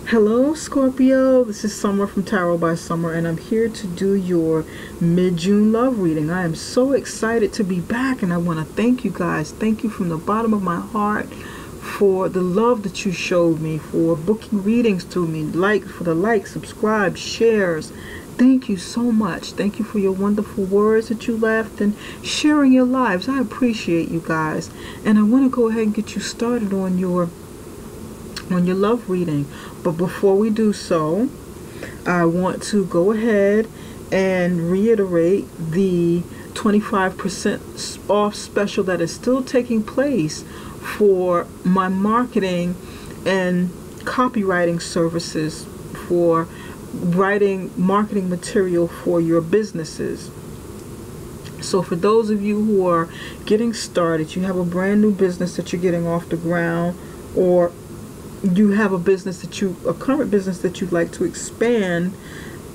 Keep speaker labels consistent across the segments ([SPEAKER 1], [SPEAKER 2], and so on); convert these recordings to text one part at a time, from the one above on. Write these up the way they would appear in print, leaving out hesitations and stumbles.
[SPEAKER 1] Hello Scorpio, this is Summer from Tarot by Summer, and I'm here to do your mid-June love reading. I am so excited to be back, and I want to thank you guys. Thank you from the bottom of my heart for the love that you showed me, for booking readings to me, for the likes, subscribe, shares. Thank you so much. Thank you for your wonderful words that you left and sharing your lives. I appreciate you guys, and I want to go ahead and get you started on your love reading. But before we do so, I want to go ahead and reiterate the 25% off special that is still taking place for my marketing and copywriting services, for writing marketing material for your businesses. So for those of you who are getting started, you have a brand new business that you're getting off the ground, or you have a current business that you'd like to expand,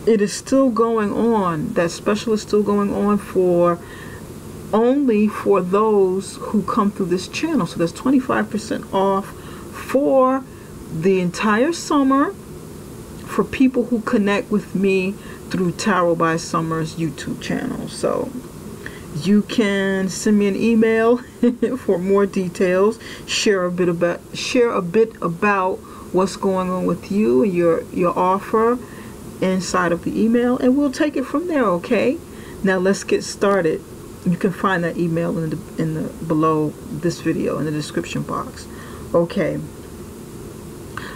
[SPEAKER 1] it is still going on. That special is still going on only for those who come through this channel. So that's 25% off for the entire summer for people who connect with me through Tarot by Summer's YouTube channel. So you can send me an email for more details, share a bit about what's going on with you and your offer inside of the email, and we'll take it from there. Okay, now let's get started. You can find that email in the below this video in the description box. Okay,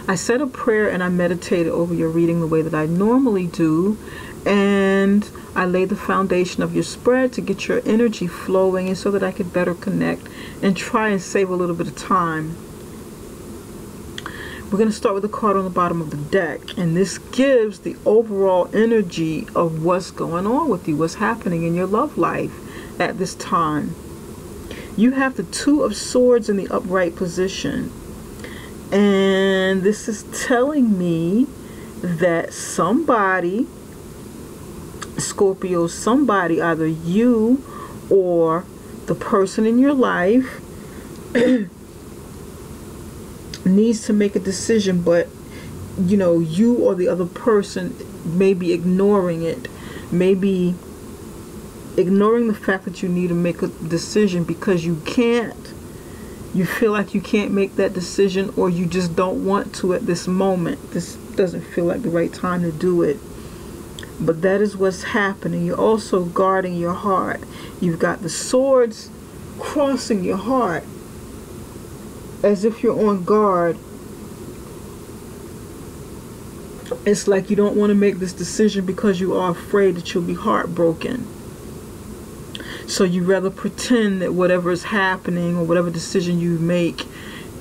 [SPEAKER 1] I said a prayer and I meditated over your reading the way that I normally do, and I laid the foundation of your spread to get your energy flowing, and so that I could better connect and try and save a little bit of time. We're going to start with a card on the bottom of the deck, and this gives the overall energy of what's going on with you, what's happening in your love life at this time. You have the Two of Swords in the upright position, and this is telling me that somebody, Scorpio, somebody, either you or the person in your life needs to make a decision, but you or the other person may be ignoring it, maybe ignoring the fact that you need to make a decision because you feel like you can't make that decision, or you just don't want to at this moment. This doesn't feel like the right time to do it. But that is what's happening. You're also guarding your heart. You've got the swords crossing your heart as if you're on guard. It's like you don't want to make this decision because you are afraid that you'll be heartbroken. So you rather pretend that whatever is happening, or whatever decision you make,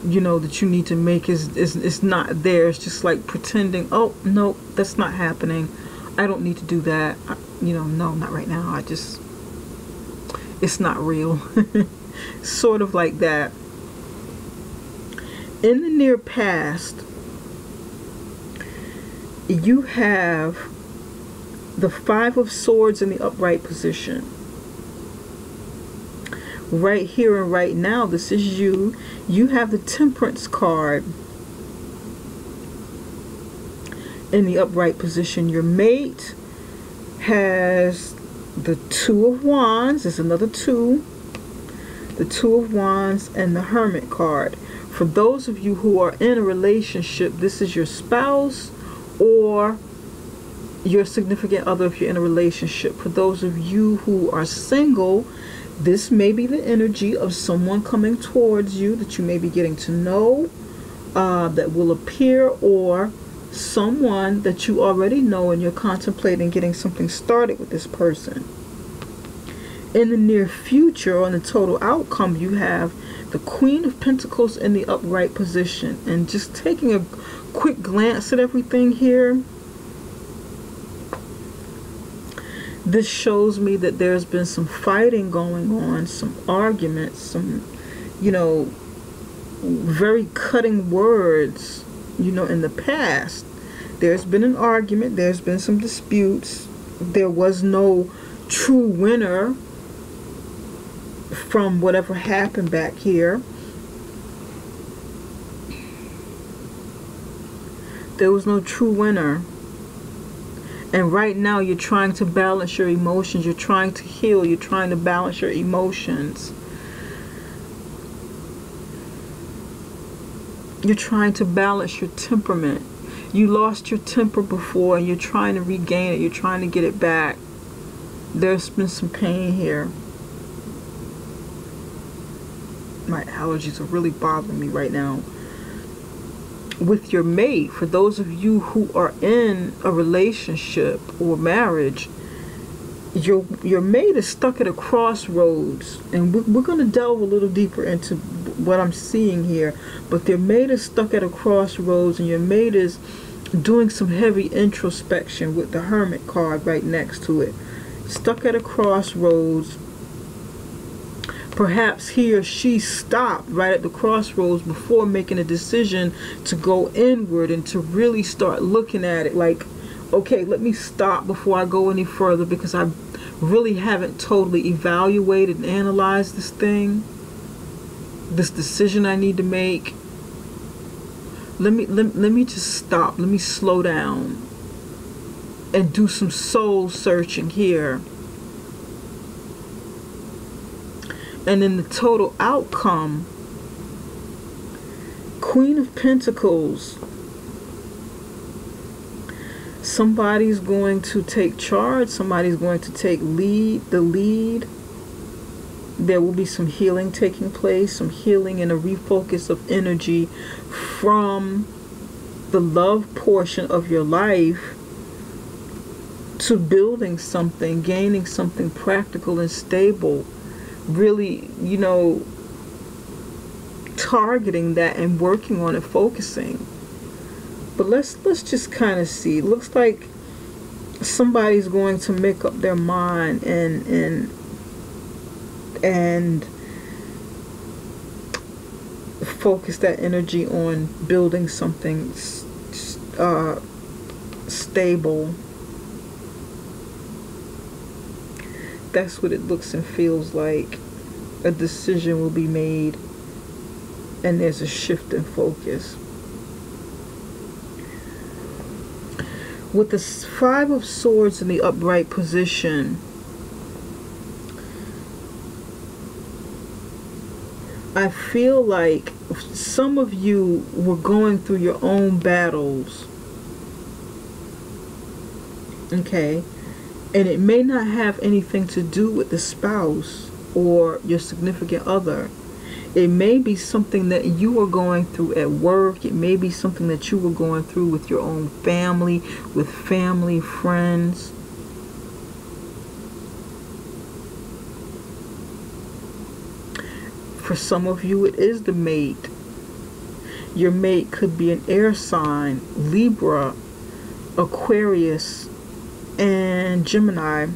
[SPEAKER 1] that you need to make is not there. It's just like pretending, oh no, that's not happening, I don't need to do that. No, not right now. It's not real. Sort of like that. In the near past, you have the Five of Swords in the upright position. Right here and right now, this is you. You have the Temperance card in the upright position. Your mate has the Two of Wands. There's another two. The Two of Wands and the Hermit card. For those of you who are in a relationship, this is your spouse or your significant other if you're in a relationship. For those of you who are single, this may be the energy of someone coming towards you that you may be getting to know, that will appear, or someone that you already know and you're contemplating getting something started with this person. In the near future, on the total outcome, you have the Queen of Pentacles in the upright position. And just taking a quick glance at everything here, this shows me that there's been some fighting going on, some arguments, some, very cutting words, in the past. There's been an argument, there's been some disputes. There was no true winner from whatever happened back here. There was no true winner. And right now you're trying to balance your emotions. You're trying to heal. You're trying to balance your emotions. You're trying to balance your temperament. You lost your temper before and you're trying to regain it. You're trying to get it back. There's been some pain here. My allergies are really bothering me right now. With your mate, for those of you who are in a relationship or marriage, your mate is stuck at a crossroads, and we're going to delve a little deeper into what I'm seeing here. But your mate is stuck at a crossroads, and your mate is doing some heavy introspection with the Hermit card right next to it. Stuck at a crossroads. Perhaps he or she stopped right at the crossroads before making a decision to go inward and to really start looking at it like, okay, let me stop before I go any further, because I really haven't totally evaluated and analyzed this thing, this decision I need to make. Let me just stop. Let me slow down and do some soul searching here. And in the total outcome, Queen of Pentacles, somebody's going to take charge, somebody's going to take the lead. There will be some healing taking place, some healing and a refocus of energy from the love portion of your life to building something, gaining something practical and stable. Really, you know, targeting that and working on it, focusing. But let's just kind of see. It looks like somebody's going to make up their mind and focus that energy on building something stable. That's what it looks and feels like. A decision will be made and there's a shift in focus. With the Five of Swords in the upright position, I feel like some of you were going through your own battles. Okay? And it may not have anything to do with the spouse or your significant other. It may be something that you were going through at work. It may be something that you were going through with your own family, with family, friends. For some of you, it is the mate. Your mate could be an air sign, Libra, Aquarius, and Gemini.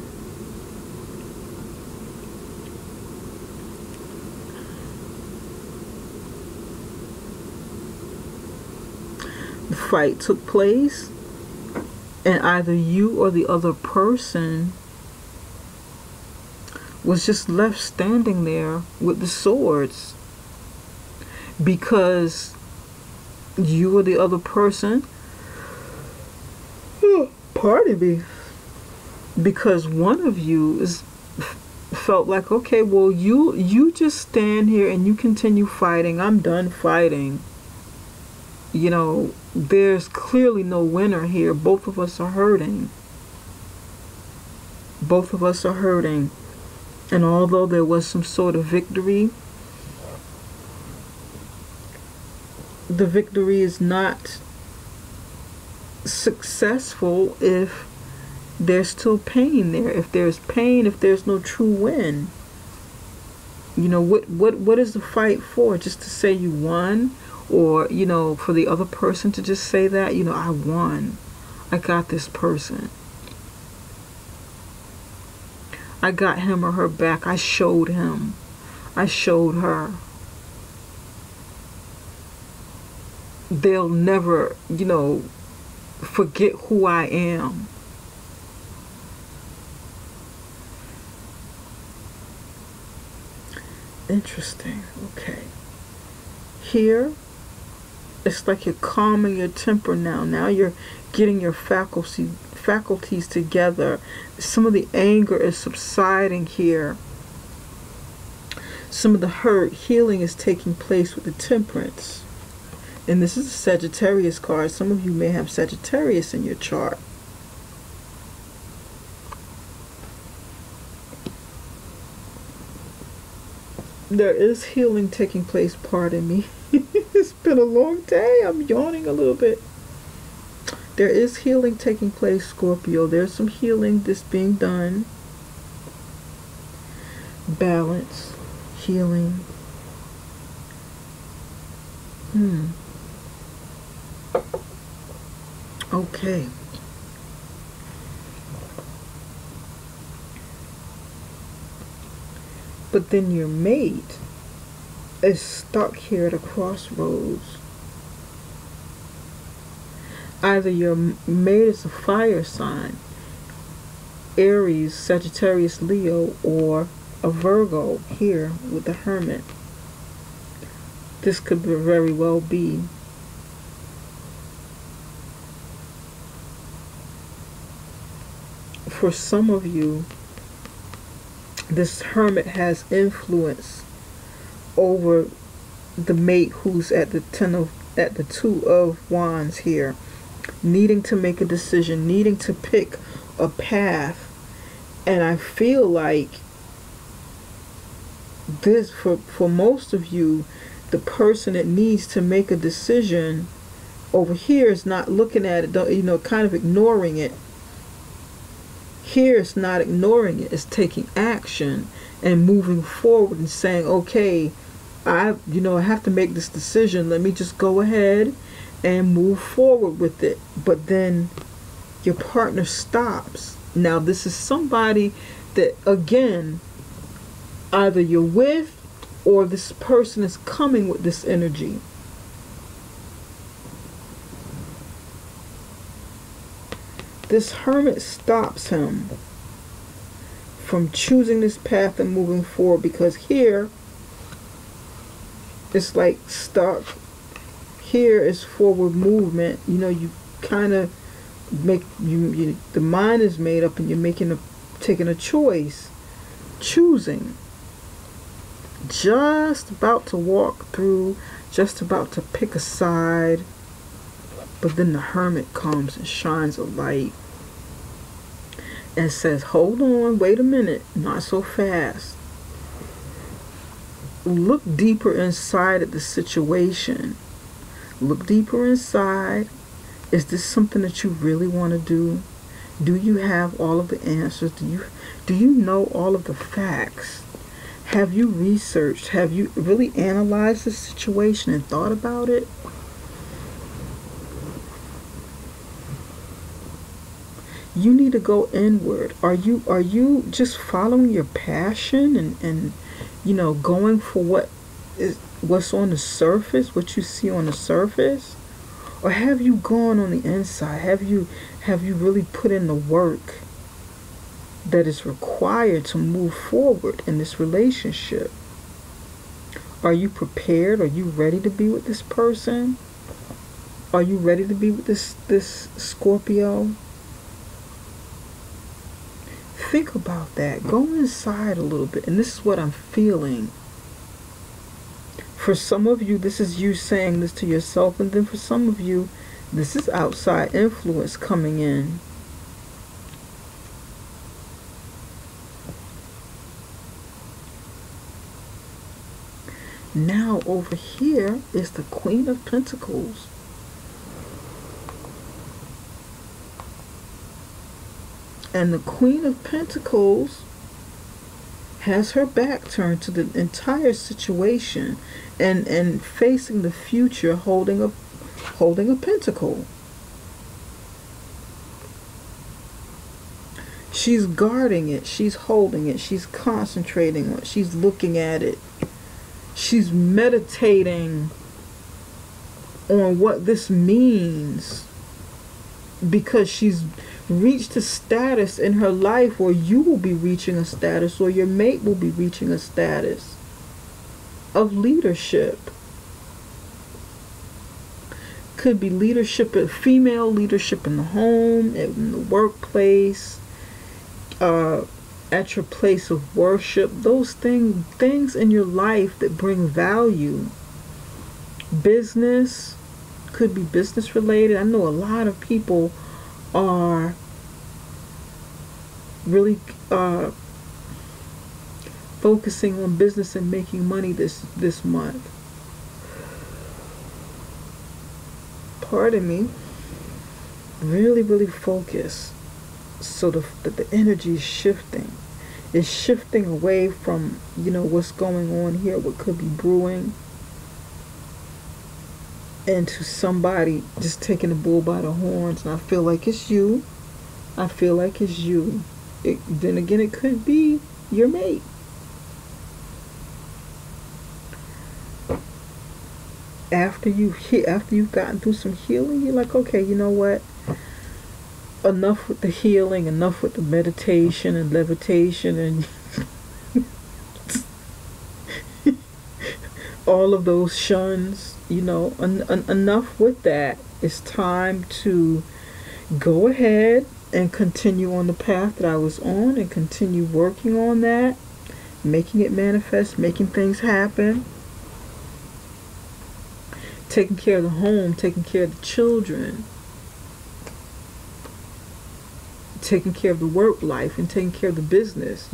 [SPEAKER 1] The fight took place, and either you or the other person was just left standing there with the swords, because you or the other person, pardon me, because one of you felt like, okay, well, you just stand here and you continue fighting. I'm done fighting. You know, there's clearly no winner here. Both of us are hurting. Both of us are hurting. And although there was some sort of victory, the victory is not successful if there's still pain there. If there's pain, if there's no true win. You know, what is the fight for? Just to say you won? Or, you know, for the other person to just say that, you know, I won. I got this person. I got him or her back. I showed him. I showed her. They'll never, you know, forget who I am. Interesting. Okay. Here, It's like you're calming your temper now. Now you're getting your faculties together. Some of the anger is subsiding here. Some of the hurt, healing is taking place with the Temperance. And this is a Sagittarius card. Some of you may have Sagittarius in your chart. There is healing taking place, pardon me. It's been a long day. I'm yawning a little bit. There is healing taking place, Scorpio. There's some healing that's being done. Balance, healing. Okay. But then your mate is stuck here at a crossroads. Either your mate is a fire sign, Aries, Sagittarius, Leo, or a Virgo here with the Hermit. This could very well be for some of you. This Hermit has influence over the mate who's at the Two of Wands here, needing to make a decision, needing to pick a path. And I feel like this, for most of you, the person that needs to make a decision over here is not looking at it, kind of ignoring it. Here it's not ignoring it, it's taking action and moving forward and saying, okay, I have to make this decision. Let me just go ahead and move forward with it. But then your partner stops. Now this is somebody that, again, either you're with or this person is coming with this energy. This Hermit stops him from choosing this path and moving forward, because here it's like stuck. Here is forward movement. You kind of make the mind is made up and you're taking a choice, choosing, just about to walk through, just about to pick a side. But then the Hermit comes and shines a light and says, hold on, wait a minute, not so fast. Look deeper inside at the situation. Look deeper inside. Is this something that you really want to do? Do you have all of the answers? Do you know all of the facts? Have you researched? Have you really analyzed the situation and thought about it? You need to go inward. Are you just following your passion and going for what's on the surface, what you see on the surface? Or have you gone on the inside? Have you really put in the work that is required to move forward in this relationship? Are you prepared? Are you ready to be with this person? Are you ready to be with this Scorpio? Think about that. Go inside a little bit. And this is what I'm feeling. For some of you, this is you saying this to yourself. And then for some of you, this is outside influence coming in. Now over here is the Queen of Pentacles. And the Queen of Pentacles has her back turned to the entire situation and facing the future, holding a pentacle. She's guarding it, she's holding it, she's concentrating on it, she's looking at it. She's meditating on what this means, because she's reached a status in her life, or you will be reaching a status, or your mate will be reaching a status of leadership. Could be leadership, female leadership in the home, in the workplace, at your place of worship. Those things in your life that bring value. Business, could be business related. I know a lot of people are really focusing on business and making money this month. Pardon me. Really focus, so the energy is shifting. It's shifting away from, what's going on here, what could be brewing, into somebody just taking the bull by the horns. And I feel like it's you. Then again, it could be your mate. After you've gotten through some healing, you're like, okay, you know what? Enough with the healing, enough with the meditation and levitation and all of those shuns, enough with that. It's time to go ahead and continue on the path that I was on and continue working on that, making it manifest, making things happen, taking care of the home, taking care of the children, taking care of the work life, and taking care of the business,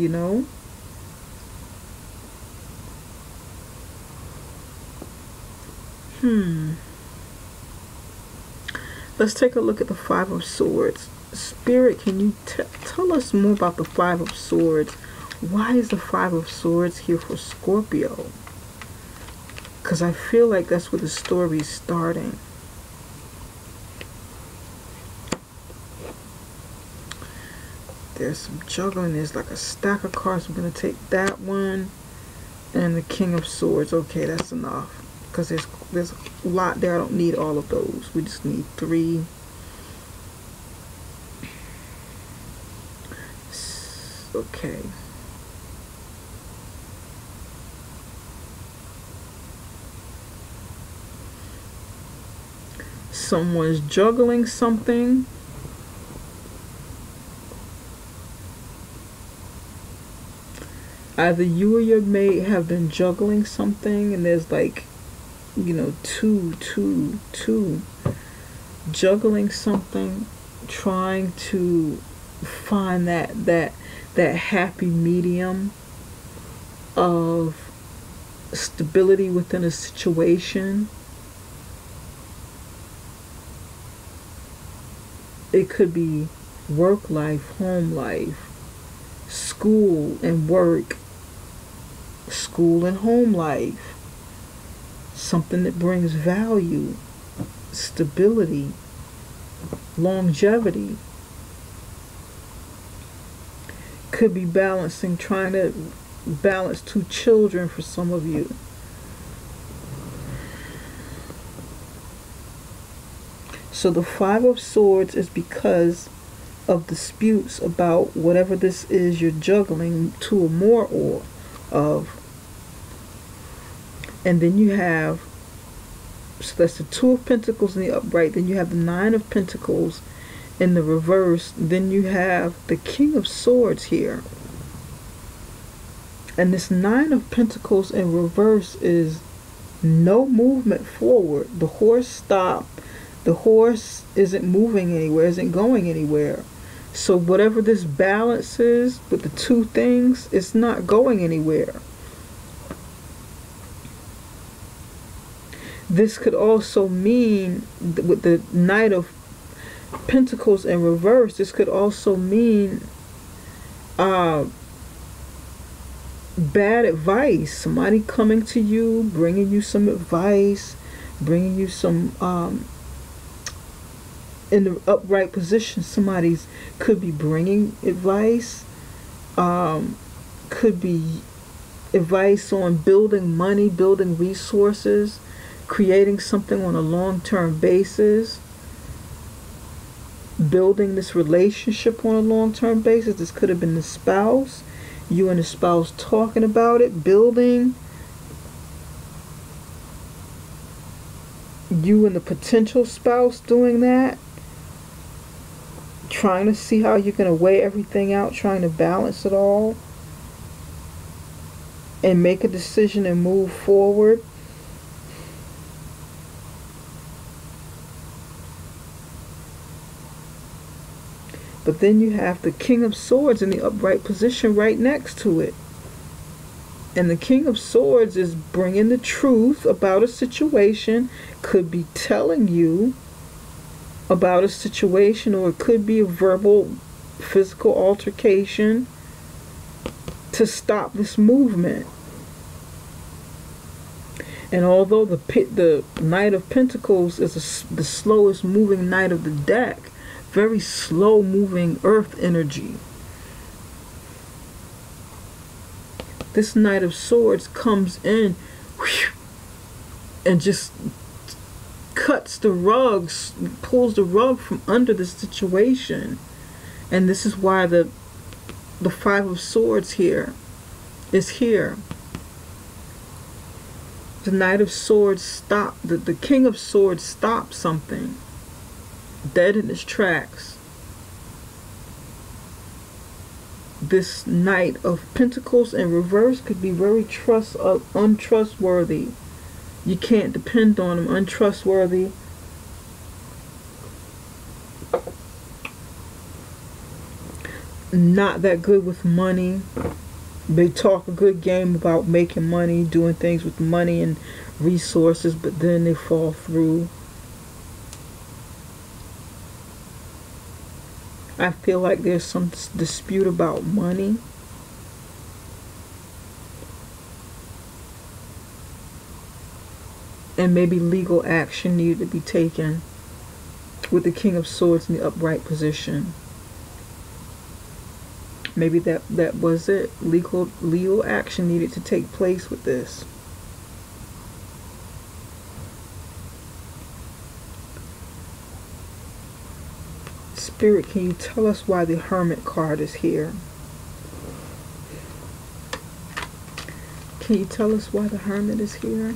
[SPEAKER 1] Let's take a look at the Five of Swords. Spirit, can you tell us more about the Five of Swords? Why is the Five of Swords here for Scorpio? Because I feel like that's where the story is starting. There's some juggling. There's like a stack of cards. We're going to take that one and the King of Swords. Okay, that's enough. Because there's a lot there. I don't need all of those. We just need 3. Okay. Someone's juggling something. Either you or your mate have been juggling something, and there's like, two, juggling something, trying to find that happy medium of stability within a situation. It could be work life, home life, school and work, school and home life. Something that brings value, stability, longevity. Could be trying to balance 2 children for some of you. So the Five of Swords is because of disputes about whatever this is you're juggling, 2 or more of. And then you have, so that's the 2 of Pentacles in the upright. Then you have the 9 of Pentacles in the reverse. Then you have the King of Swords here. And this 9 of Pentacles in reverse is no movement forward. The horse stopped. The horse isn't moving anywhere, isn't going anywhere. So whatever this balance is with the 2 things, it's not going anywhere. This could also mean, with the Knight of Pentacles in reverse, this could also mean bad advice. Somebody coming to you, bringing you some advice, bringing you some, in the upright position, somebody's could be bringing advice, could be advice on building money, building resources, creating something on a long-term basis, building this relationship on a long-term basis. This could have been the spouse, you and the spouse talking about it, building you and the potential spouse doing that, trying to see how you're going to weigh everything out, trying to balance it all and make a decision and move forward. But then you have the King of Swords in the upright position right next to it. And the King of Swords is bringing the truth about a situation, could be telling you about a situation, or it could be a verbal, physical altercation to stop this movement. And although the Knight of Pentacles is the slowest moving knight of the deck, very slow moving earth energy, this Knight of Swords comes in and just cuts the rugs, pulls the rug from under the situation. And this is why the Five of Swords here is here. The Knight of Swords stopped, the King of Swords stopped something dead in its tracks. This Knight of Pentacles in reverse could be very untrustworthy. You can't depend on them, untrustworthy. Not that good with money. They talk a good game about making money, doing things with money and resources, but then they fall through. I feel like there's some dispute about money. And maybe legal action needed to be taken with the King of Swords in the upright position. Maybe that was it. Legal action needed to take place with this. Spirit, can you tell us why the Hermit card is here? Can you tell us why the Hermit is here?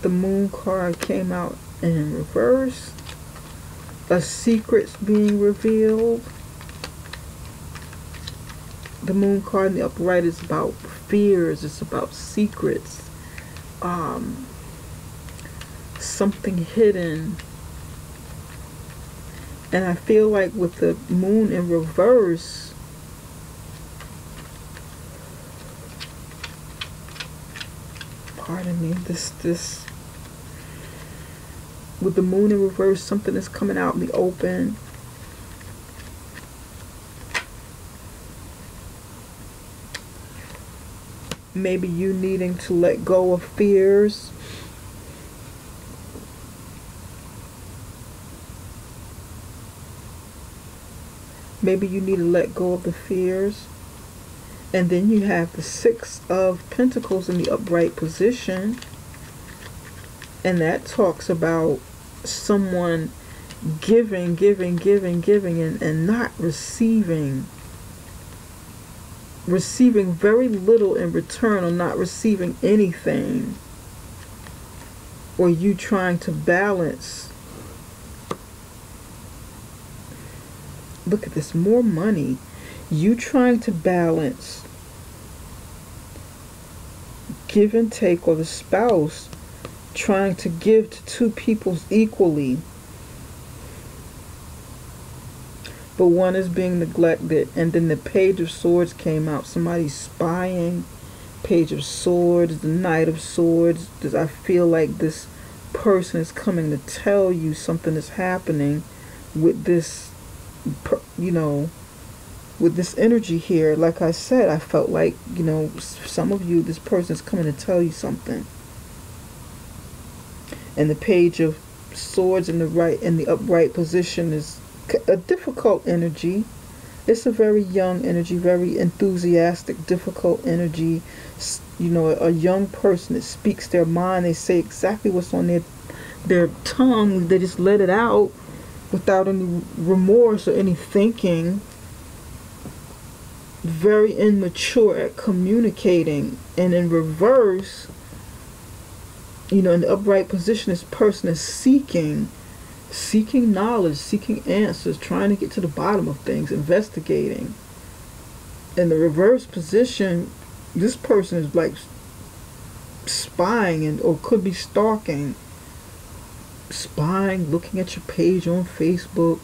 [SPEAKER 1] The Moon card came out in reverse. A secret's being revealed. The Moon card in the upright is about fears. It's about secrets. Something hidden. And I feel like with the Moon in reverse, pardon me, this with the Moon in reverse, something is coming out in the open. Maybe you needing to let go of fears. Maybe you need to let go of the fears. And then you have the Six of Pentacles in the upright position. And that talks about someone giving, and not receiving. Receiving very little in return, or not receiving anything. Or you trying to balance. Look at this, more money. You trying to balance give and take, or the spouse trying to give to two people equally, but one is being neglected. And then the Page of Swords came out. Somebody's spying. Page of Swords, the Knight of Swords. I feel like this person is coming to tell you something is happening with this, you know, with this energy here. Like I said, I felt like, you know, some of you, this person is coming to tell you something. And the Page of Swords in the upright position is a difficult energy. It's a very young energy, very enthusiastic, difficult energy. You know, a young person that speaks their mind. They say exactly what's on their tongue. They just let it out without any remorse or any thinking. very immature at communicating. And in reverse, in the upright position, this person is seeking knowledge, seeking answers, trying to get to the bottom of things, investigating. In the reverse position, this person is like spying or could be stalking, looking at your page on Facebook,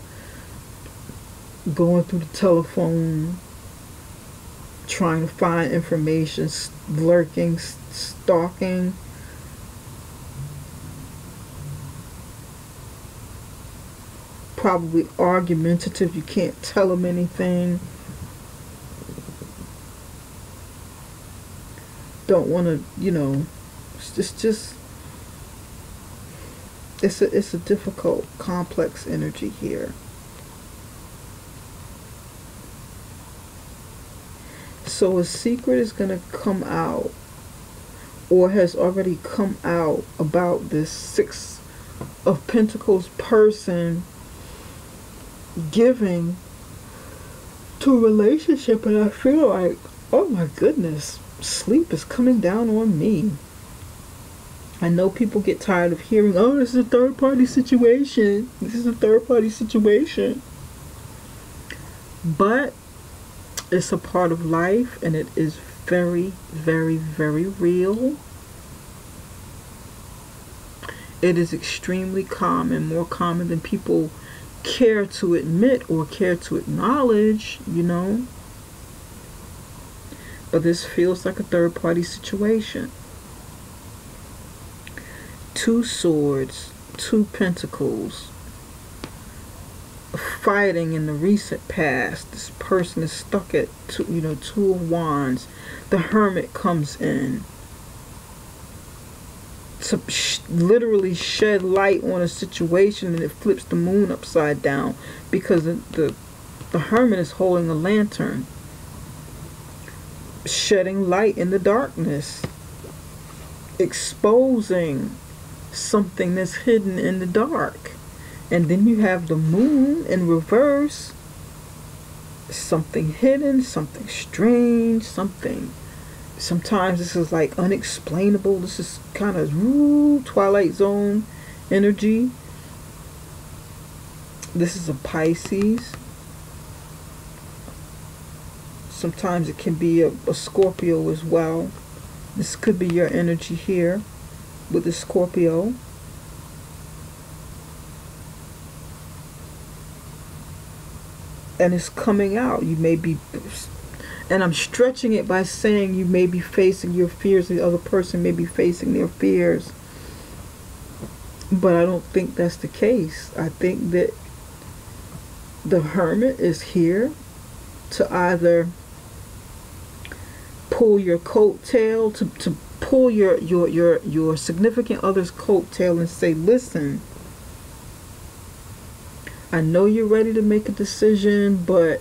[SPEAKER 1] going through the telephone, trying to find information, lurking, stalking. Probably argumentative. You can't tell them anything. Don't want to, it's a difficult, complex energy here. So a secret is going to come out, or has already come out, about this Six of Pentacles person giving to a relationship. And I feel like, oh my goodness, sleep is coming down on me. I know people get tired of hearing, oh, this is a third-party situation. This is a third-party situation. But it's a part of life, and it is very, very, very real. It is extremely common, more common than people care to admit or care to acknowledge, But this feels like a third-party situation. Two swords, two pentacles, fighting in the recent past. This person is stuck at two of wands. The Hermit comes in to literally shed light on a situation, and it flips the moon upside down because the Hermit is holding a lantern, shedding light in the darkness, exposing something that's hidden in the dark. And then you have the moon in reverse, something hidden, something strange, sometimes this is like unexplainable. This is kind of Twilight Zone energy. This is a Pisces. Sometimes it can be a Scorpio as well. This could be your energy here with the Scorpio. And it's coming out. You may be, and I'm stretching it by saying you may be facing your fears, the other person may be facing their fears. But I don't think that's the case. I think that the Hermit is here to either pull your coattail, to pull your significant other's coattail and say, listen, I know you're ready to make a decision, but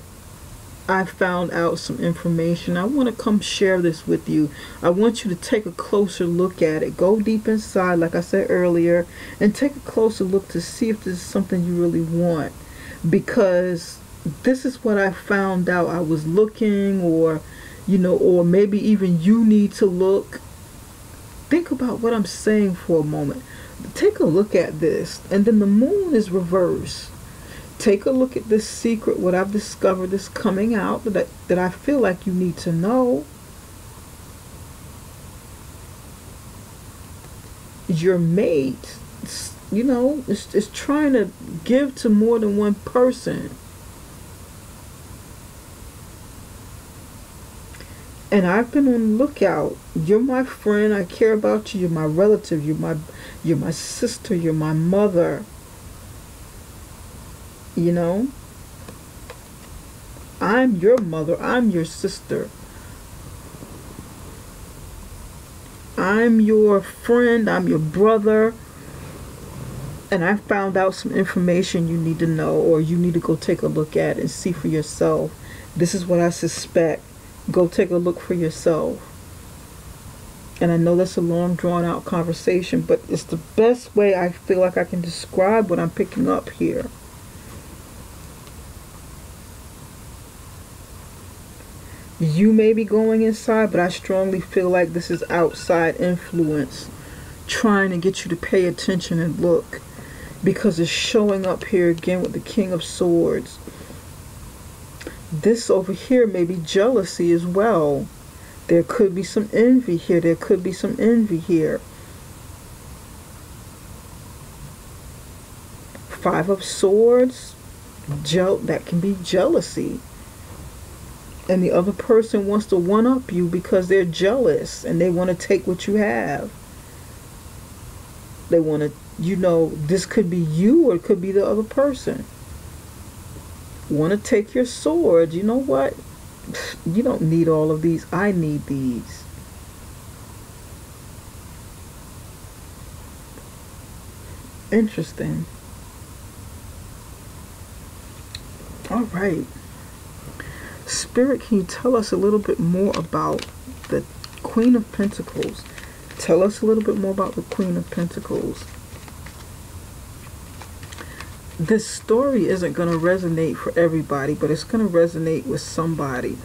[SPEAKER 1] I found out some information. I want to come share this with you. I want you to take a closer look at it. Go deep inside, like I said earlier, and take a closer look to see if this is something you really want. Because this is what I found out. I was looking, or maybe even you need to look. Think about what I'm saying for a moment. Take a look at this. And then the moon is reversed. Take a look at this secret, what I've discovered is coming out that I feel like you need to know. Your mate, is trying to give to more than one person. And I've been on the lookout. You're my friend. I care about you. You're my relative. You're my sister. You're my mother. I'm your mother. I'm your sister. I'm your friend. I'm your brother. And I found out some information you need to know, or you need to go take a look at and see for yourself. This is what I suspect. Go take a look for yourself. And I know that's a long, drawn out conversation, but it's the best way I feel like I can describe what I'm picking up here. You may be going inside, but I strongly feel like this is outside influence trying to get you to pay attention and look, because it's showing up here again with the King of Swords. This over here may be jealousy as well. There could be some envy here. There could be some envy here. Five of Swords, that can be jealousy. And the other person wants to one-up you because they're jealous and they want to take what you have. They want to, you know, this could be you or it could be the other person. Want to take your sword. You know what? You don't need all of these. I need these. Interesting. All right. Spirit, can you tell us a little bit more about the Queen of Pentacles? Tell us a little bit more about the Queen of Pentacles. This story isn't going to resonate for everybody, but it's going to resonate with somebody.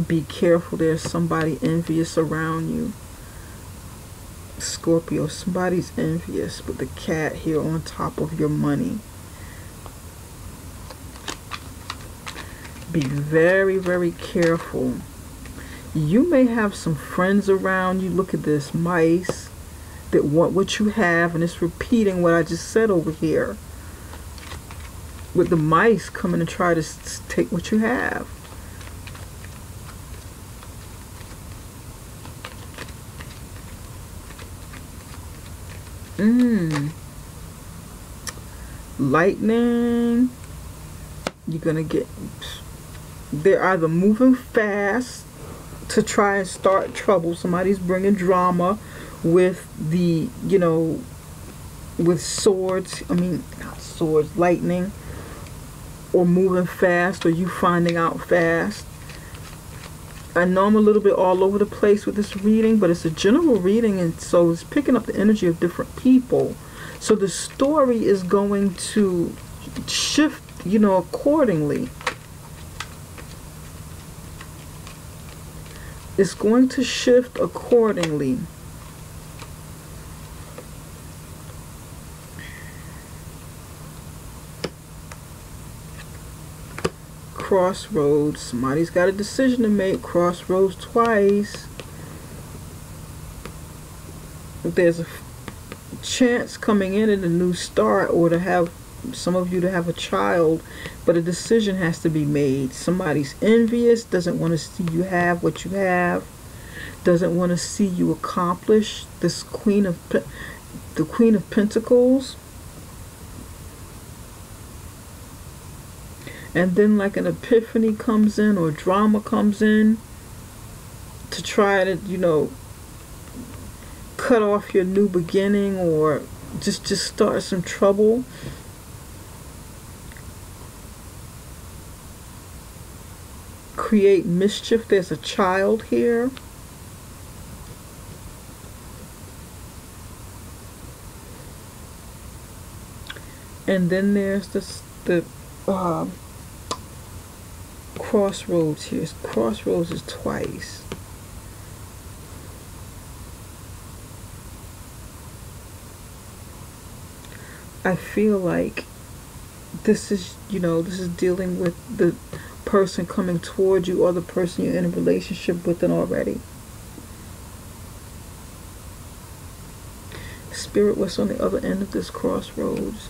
[SPEAKER 1] Be careful, there's somebody envious around you. Scorpio, somebody's envious with the cat here on top of your money. Be very, very careful. You may have some friends around you. Look at this, mice, that want what you have, and it's repeating what I just said over here. With the mice coming to try to take what you have. Lightning. You're gonna get, they're either moving fast to try and start trouble. Somebody's bringing drama with the, you know, with swords. I mean, not swords, lightning. Or moving fast, or you finding out fast. I know I'm a little bit all over the place with this reading, but it's a general reading, and so it's picking up the energy of different people. So the story is going to shift, you know, accordingly. It's going to shift accordingly. Crossroads. Somebody's got a decision to make. Crossroads twice. There's a chance coming in at a new start, or to have some of you to have a child, but a decision has to be made. Somebody's envious, doesn't want to see you have what you have, doesn't want to see you accomplish this the Queen of Pentacles. And then like an epiphany comes in, or drama comes in to try to, you know, cut off your new beginning, or just start some trouble. Create mischief. There's a child here. And then there's the Crossroads here. Crossroads is twice. I feel like this is, you know, this is dealing with the person coming toward you, or the person you're in a relationship with already. Spirit, what's on the other end of this crossroads?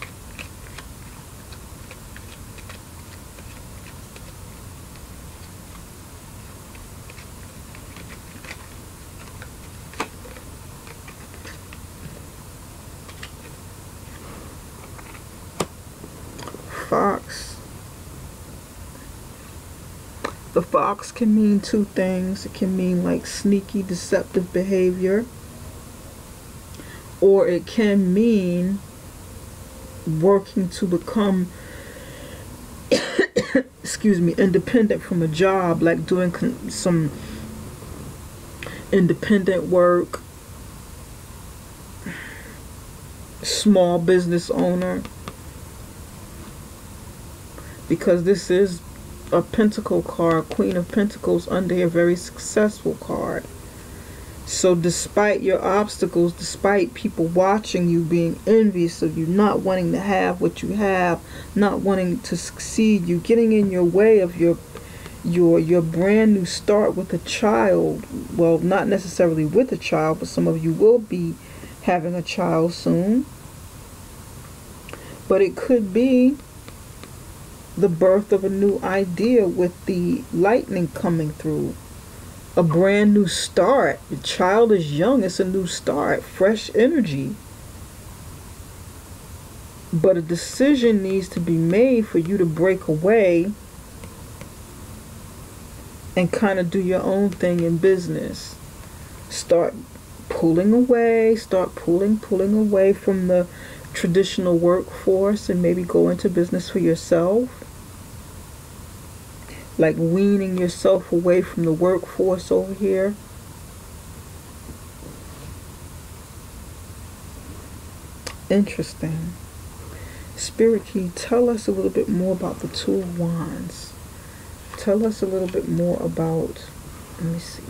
[SPEAKER 1] Fox. The fox can mean two things. It can mean like sneaky, deceptive behavior, or it can mean working to become excuse me, independent from a job, like doing some independent work, small business owner. Because this is a pentacle card, Queen of Pentacles under here, very successful card. So despite your obstacles, despite people watching you, being envious of you, not wanting to have what you have, not wanting to succeed, you getting in your way of your brand new start with a child. Well, not necessarily with a child, but some of you will be having a child soon. But it could be the birth of a new idea with the lightning coming through. A brand new start. The child is young. It's a new start. Fresh energy. But a decision needs to be made for you to break away and kind of do your own thing in business. Start pulling away. Start pulling away from the traditional workforce and maybe go into business for yourself. Like weaning yourself away from the workforce over here. Interesting. Spirit, can you tell us a little bit more about the Two of Wands? Tell us a little bit more about, let me see.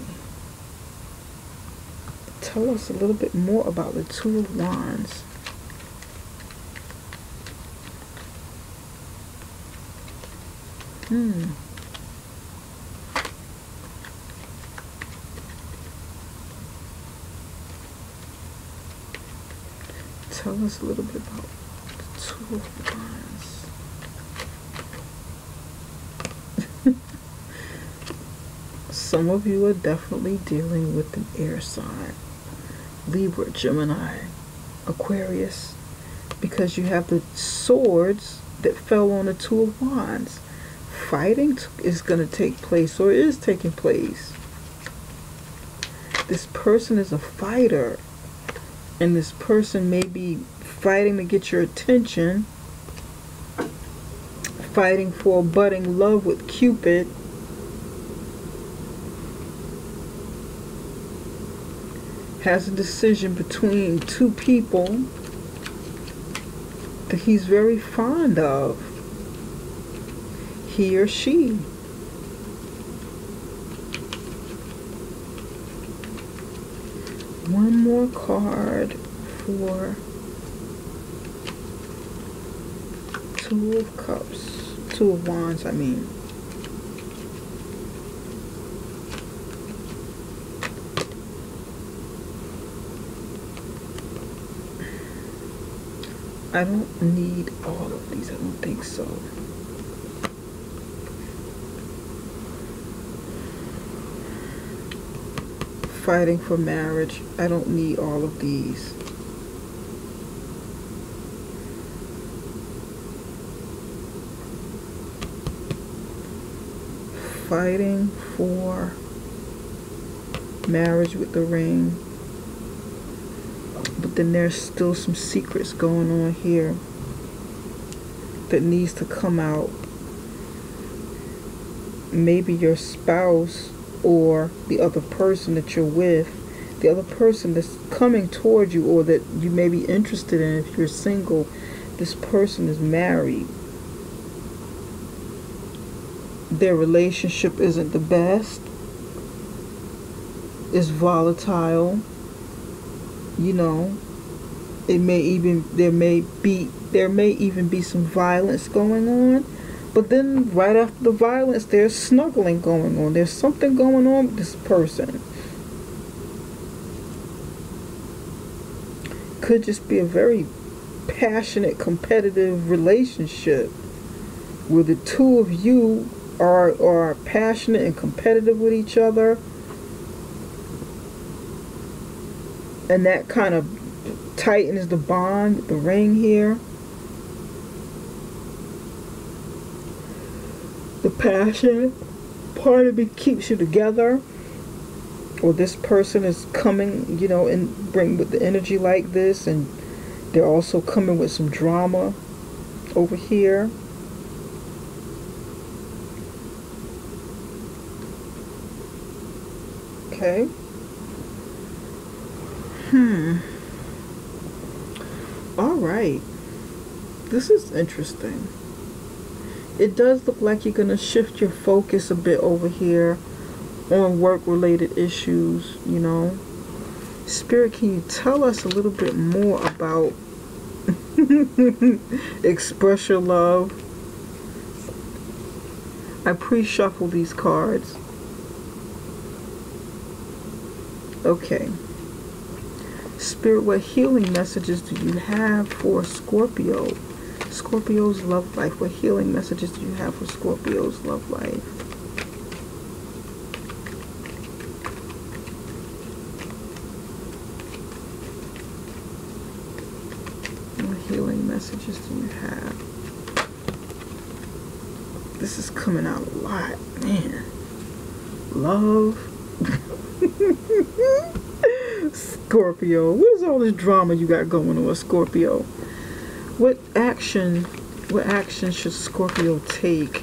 [SPEAKER 1] Tell us a little bit more about the Two of Wands. Tell us a little bit about the Two of Wands. Some of you are definitely dealing with an air sign. Libra, Gemini, Aquarius. Because you have the swords that fell on the Two of Wands. Fighting is going to take place, or is taking place. This person is a fighter. And this person may be fighting to get your attention. Fighting for a budding love with Cupid. Has a decision between two people that he's very fond of. He or she. One more card for Two of Cups. Two of Wands, I mean. I don't need all of these. I don't think so. Fighting for marriage. I don't need all of these. Fighting for marriage with the ring. But then there's still some secrets going on here that needs to come out. Maybe your spouse or the other person that you're with, the other person that's coming towards you or that you may be interested in if you're single, this person is married. Their relationship isn't the best. It's volatile. You know, it may even there may even be some violence going on. But then right after the violence, there's snuggling going on. There's something going on with this person. Could just be a very passionate, competitive relationship where the two of you are passionate and competitive with each other. And that kind of tightens the bond with the ring here. The passion part of it keeps you together. Or this person is coming, you know, and bring with the energy like this, and they're also coming with some drama over here. Okay. All right. This is interesting. It does look like you're going to shift your focus a bit over here on work-related issues, you know. Spirit, can you tell us a little bit more about express your love? I pre-shuffle these cards. Okay. Spirit, what healing messages do you have for Scorpio? Scorpio's love life. What healing messages do you have for Scorpio's love life? What healing messages do you have? This is coming out a lot, man. Love. Scorpio. What is all this drama you got going on, Scorpio? What action should Scorpio take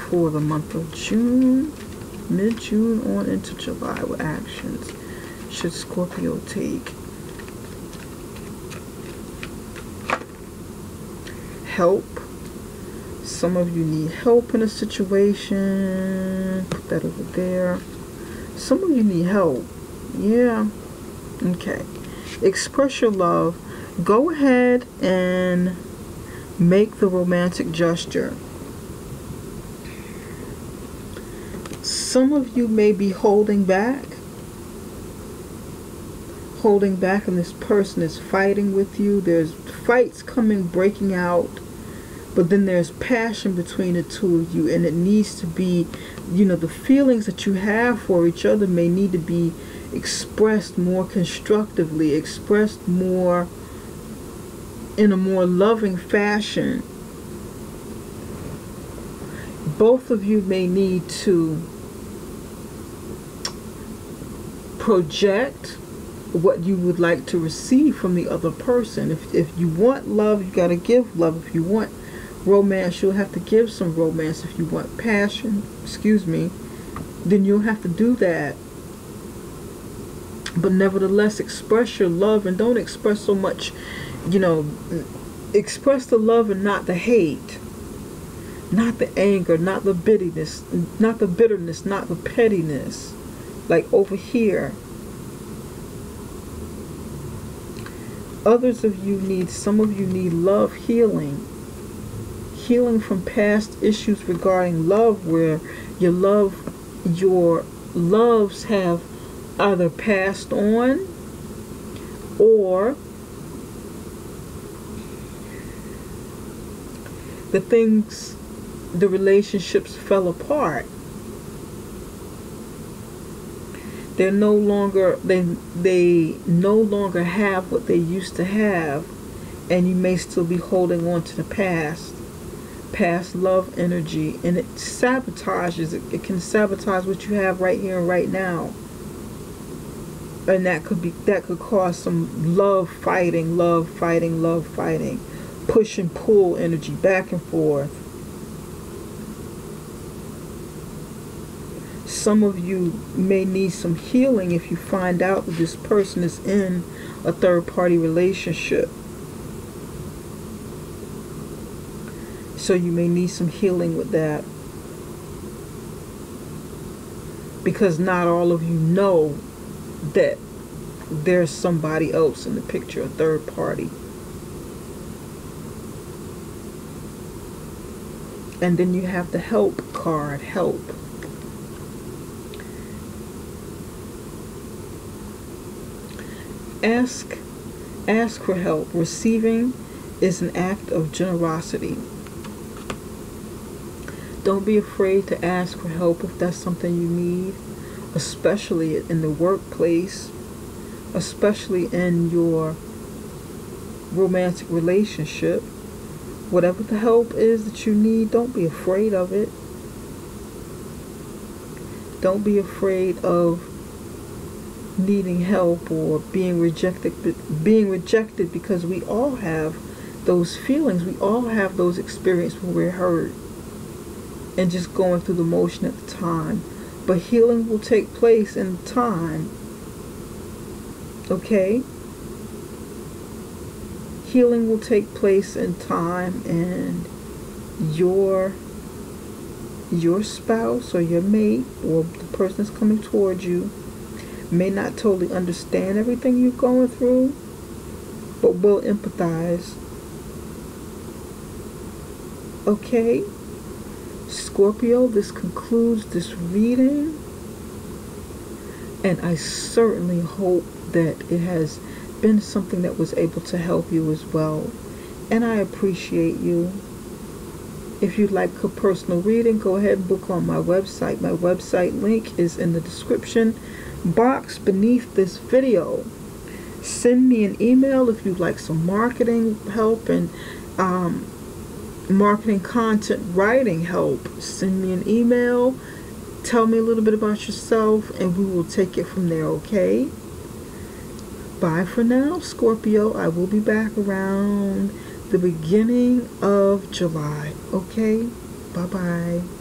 [SPEAKER 1] for the month of June, mid-June on into July? What actions should Scorpio take? Help. Some of you need help in a situation. Put that over there. Some of you need help. Yeah. Okay. Express your love. Go ahead and make the romantic gesture. Some of you may be holding back, and this person is fighting with you. There's fights breaking out, but then there's passion between the two of you, and it needs to be, you know, the feelings that you have for each other may need to be expressed more constructively, expressed more in a more loving fashion. Both of you may need to project what you would like to receive from the other person. If you want love, you got to give love. If you want romance, you'll have to give some romance. If you want passion, then you'll have to do that. But nevertheless, express your love, and don't express so much, you know, express the love and not the hate, not the anger, not the bitterness, not the pettiness, like over here. Some of you need love healing from past issues regarding love, where your loves have either passed on, or the relationships fell apart. They no longer have what they used to have, and you may still be holding on to the past love energy, and it sabotages it can sabotage what you have right here and right now. And that could cause some love fighting, push and pull energy back and forth. Some of you may need some healing if you find out that this person is in a third-party relationship. So you may need some healing with that, because not all of you know that there's somebody else in the picture, a third party. And then you have the help card, help. Ask for help. Receiving is an act of generosity. Don't be afraid to ask for help if that's something you need, especially in the workplace, especially in your romantic relationship. Whatever the help is that you need, don't be afraid of it. Don't be afraid of needing help or being rejected, because we all have those feelings. We all have those experiences when we're hurt and just going through the motion at the time. But healing will take place in time. Okay? Healing will take place in time, and your your spouse or your mate or the person that's coming towards you may not totally understand everything you're going through, but will empathize. Okay, Scorpio, this concludes this reading, and I certainly hope that it has been something that was able to help you as well. And I appreciate you. If you'd like a personal reading, go ahead and book on my website. My website link is in the description box beneath this video. Send me an email if you'd like some marketing help and marketing content writing help. Send me an email. Tell me a little bit about yourself and we will take it from there, okay? Bye for now, Scorpio. I will be back around the beginning of July. Okay? Bye-bye.